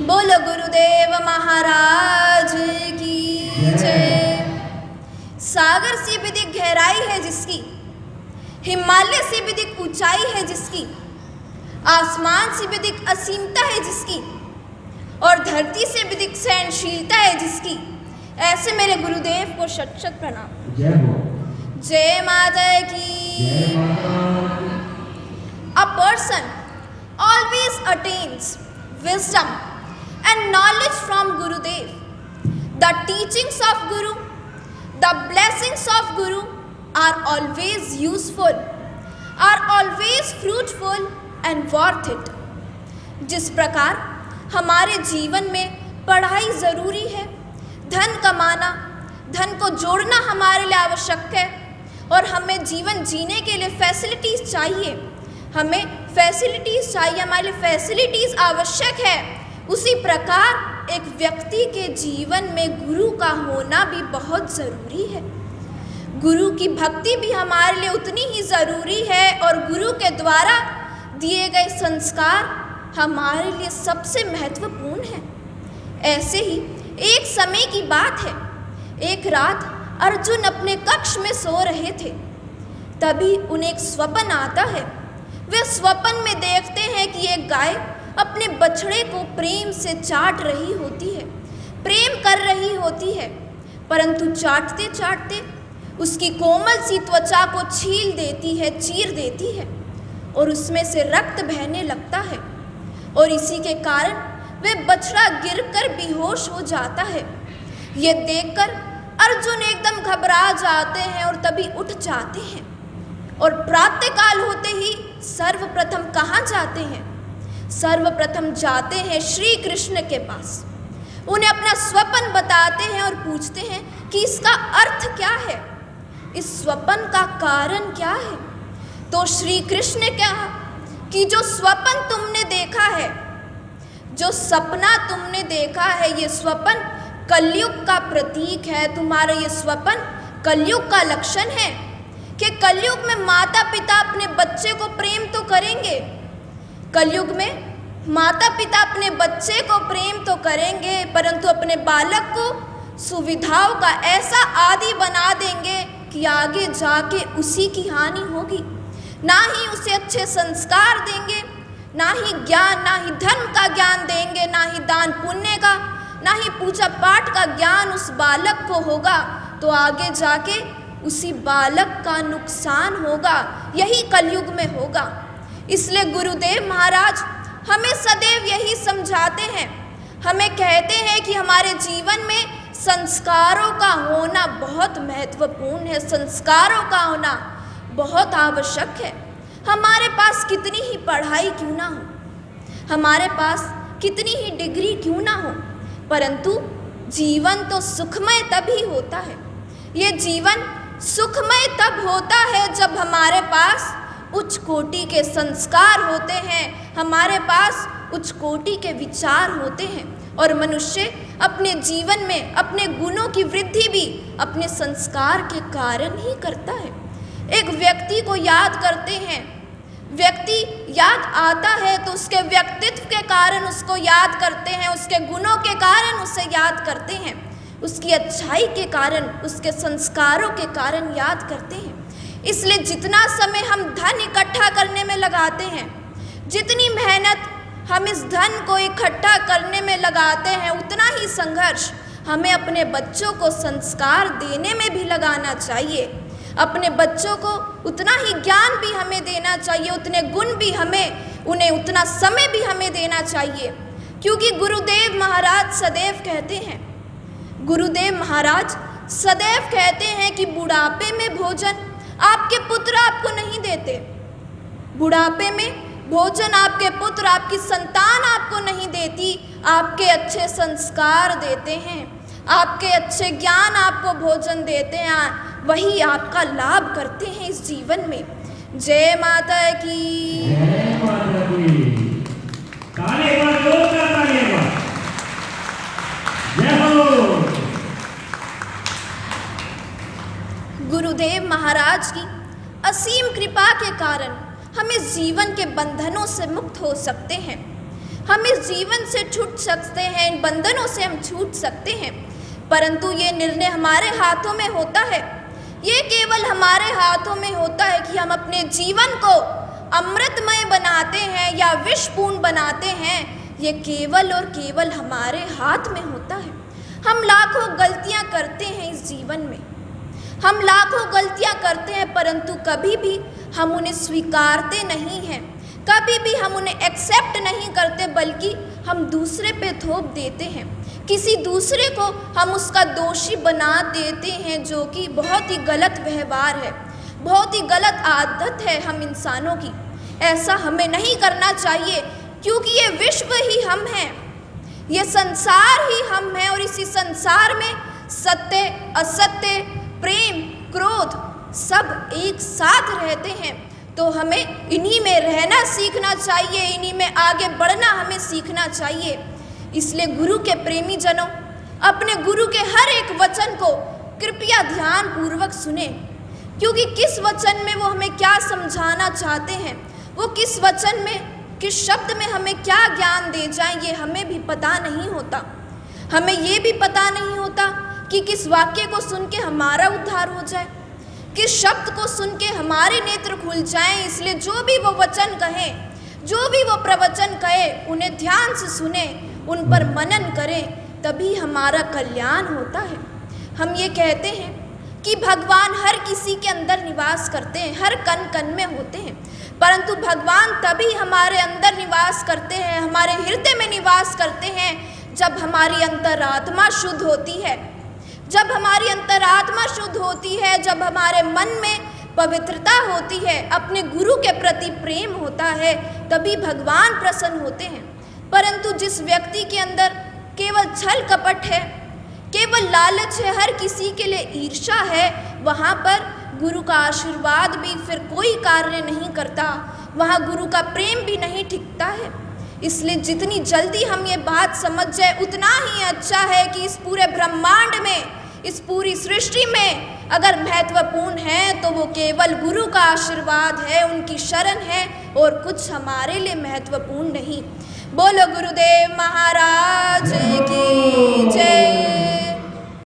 बोलो गुरुदेव महाराज की जय। सागर से भी अधिक गहराई है जिसकी, हिमालय से भी अधिक ऊंचाई है जिसकी, आसमान से भी अधिक असीमता है जिसकी, और धरती से भी अधिक सहनशीलता है जिसकी, ऐसे मेरे गुरुदेव को शत शत प्रणाम। जय हो। जय माता की। A person always attains wisdom and knowledge from Gurudev. The teachings of Guru, the blessings of Guru are always useful, are always fruitful and worth it. जिस प्रकार हमारे जीवन में पढ़ाई ज़रूरी है, धन कमाना, धन को जोड़ना हमारे लिए आवश्यक है, और हमें जीवन जीने के लिए फैसिलिटीज़ चाहिए, हमें फैसिलिटीज़ चाहिए, हमारे लिए फैसिलिटीज़ आवश्यक है। उसी प्रकार एक व्यक्ति के जीवन में गुरु का होना भी बहुत ज़रूरी है। गुरु की भक्ति भी हमारे लिए उतनी ही ज़रूरी है, और गुरु के द्वारा दिए गए संस्कार हमारे लिए सबसे महत्वपूर्ण है। ऐसे ही एक समय की बात है, एक रात अर्जुन अपने कक्ष में सो रहे थे, तभी उन्हें एक स्वप्न आता है। वे स्वप्न में देखते हैं कि एक गाय अपने बछड़े को प्रेम से चाट रही होती है, प्रेम कर रही होती है, परंतु चाटते चाटते उसकी कोमल सी त्वचा को छील देती है, चीर देती है, और उसमें से रक्त बहने लगता है, और इसी के कारण वे बछड़ा गिरकर बेहोश हो जाता है। ये देखकर अर्जुन एकदम घबरा जाते हैं और तभी उठ जाते हैं, और प्रातःकाल होते ही सर्वप्रथम कहाँ जाते हैं? सर्वप्रथम जाते हैं श्री कृष्ण के पास। उन्हें अपना स्वप्न बताते हैं और पूछते हैं कि इसका अर्थ क्या है, इस स्वप्न का कारण क्या है। तो श्री कृष्ण ने कहा कि जो स्वप्न तुमने देखा है, जो सपना तुमने देखा है, ये स्वप्न कलयुग का प्रतीक है। तुम्हारा ये स्वप्न कलयुग का लक्षण है कि कलयुग में माता पिता अपने बच्चे को प्रेम तो करेंगे, कलयुग में माता पिता अपने बच्चे को प्रेम तो करेंगे, परंतु अपने बालक को सुविधाओं का ऐसा आदी बना देंगे कि आगे जाके उसी की हानि होगी। ना ही उसे अच्छे संस्कार देंगे, ना ही ज्ञान, ना ही धर्म का ज्ञान देंगे, ना ही दान पुण्य का, ना ही पूजा पाठ का ज्ञान उस बालक को होगा, तो आगे जाके उसी बालक का नुकसान होगा। यही कलयुग में होगा। इसलिए गुरुदेव महाराज हमें सदैव यही समझाते हैं, हमें कहते हैं कि हमारे जीवन में संस्कारों का होना बहुत महत्वपूर्ण है, संस्कारों का होना बहुत आवश्यक है। हमारे पास कितनी ही पढ़ाई क्यों ना हो, हमारे पास कितनी ही डिग्री क्यों ना हो, परंतु जीवन तो सुखमय तभी होता है। ये जीवन सुखमय तब होता है जब हमारे पास उच्च कोटि के संस्कार होते हैं, हमारे पास उच्च कोटि के विचार होते हैं, और मनुष्य अपने जीवन में अपने गुणों की वृद्धि भी अपने संस्कार के कारण ही करता है। एक व्यक्ति को याद करते हैं, व्यक्ति याद आता है तो उसके व्यक्तित्व के कारण उसको याद करते हैं, उसके गुणों के कारण उसे याद करते हैं, उसकी अच्छाई के कारण, उसके संस्कारों के कारण याद करते हैं। इसलिए जितना समय हम धन इकट्ठा करने में लगाते हैं, जितनी मेहनत हम इस धन को इकट्ठा करने में लगाते हैं, उतना ही संघर्ष हमें अपने बच्चों को संस्कार देने में भी लगाना चाहिए। अपने बच्चों को उतना ही ज्ञान भी हमें देना चाहिए, उतने गुण भी हमें, उन्हें उतना समय भी हमें देना चाहिए। क्योंकि गुरुदेव महाराज सदैव कहते हैं, गुरुदेव महाराज सदैव कहते हैं कि बुढ़ापे में भोजन आपके पुत्र आपको नहीं देते, बुढ़ापे में भोजन आपके पुत्र, आपकी संतान आपको नहीं देती, आपके अच्छे संस्कार देते हैं, आपके अच्छे ज्ञान आपको भोजन देते हैं, वही आपका लाभ करते हैं इस जीवन में। जय माता की। जय माता की। ताली मारो, ताली मारो। जय हो। गुरुदेव महाराज की असीम कृपा के कारण हम इस जीवन के बंधनों से मुक्त हो सकते हैं। हम इस जीवन से छूट सकते हैं, इन बंधनों से हम छूट सकते हैं, परंतु ये निर्णय हमारे हाथों में होता है। ये केवल हमारे हाथों में होता है कि हम अपने जीवन को अमृतमय बनाते हैं या विषपूर्ण बनाते हैं। ये केवल और केवल हमारे हाथ में होता है। हम लाखों गलतियां करते हैं इस जीवन में, हम लाखों गलतियां करते हैं, परंतु कभी भी हम उन्हें स्वीकारते नहीं हैं, कभी भी हम उन्हें एक्सेप्ट नहीं करते, बल्कि हम दूसरे पे थोप देते हैं। किसी दूसरे को हम उसका दोषी बना देते हैं, जो कि बहुत ही गलत व्यवहार है, बहुत ही गलत आदत है हम इंसानों की। ऐसा हमें नहीं करना चाहिए, क्योंकि ये विश्व ही हम हैं, ये संसार ही हम हैं, और इसी संसार में सत्य असत्य, प्रेम क्रोध सब एक साथ रहते हैं। तो हमें इन्हीं में रहना सीखना चाहिए, इन्हीं में आगे बढ़ना हमें सीखना चाहिए। इसलिए गुरु के प्रेमी जनों, अपने गुरु के हर एक वचन को कृपया ध्यान पूर्वक सुने, क्योंकि किस वचन में वो हमें क्या समझाना चाहते हैं, वो किस वचन में, किस शब्द में हमें क्या ज्ञान दे जाएं, ये हमें भी पता नहीं होता। हमें ये भी पता नहीं होता कि किस वाक्य को सुन के हमारा उद्धार हो जाए, किस शब्द को सुन के हमारे नेत्र खुल जाएं। इसलिए जो भी वो वचन कहे, जो भी वो प्रवचन कहे, उन्हें ध्यान से सुने, उन पर मनन करें, तभी हमारा कल्याण होता है। हम ये कहते हैं कि भगवान हर किसी के अंदर निवास करते हैं, हर कण कण में होते हैं, परंतु भगवान तभी हमारे अंदर निवास करते हैं, हमारे हृदय में निवास करते हैं, जब हमारी अंतरात्मा शुद्ध होती है, जब हमारी अंतरात्मा शुद्ध होती है, जब हमारे मन में पवित्रता होती है, अपने गुरु के प्रति प्रेम होता है, तभी भगवान प्रसन्न होते हैं। परंतु जिस व्यक्ति के अंदर केवल छल कपट है, केवल लालच है, हर किसी के लिए ईर्ष्या है, वहाँ पर गुरु का आशीर्वाद भी फिर कोई कार्य नहीं करता, वहाँ गुरु का प्रेम भी नहीं टिकता है। इसलिए जितनी जल्दी हम ये बात समझ जाए, उतना ही अच्छा है कि इस पूरे ब्रह्मांड में, इस पूरी सृष्टि में अगर महत्वपूर्ण है तो वो केवल गुरु का आशीर्वाद है, उनकी शरण है, और कुछ हमारे लिए महत्वपूर्ण नहीं। बोलो गुरुदेव महाराज की जय।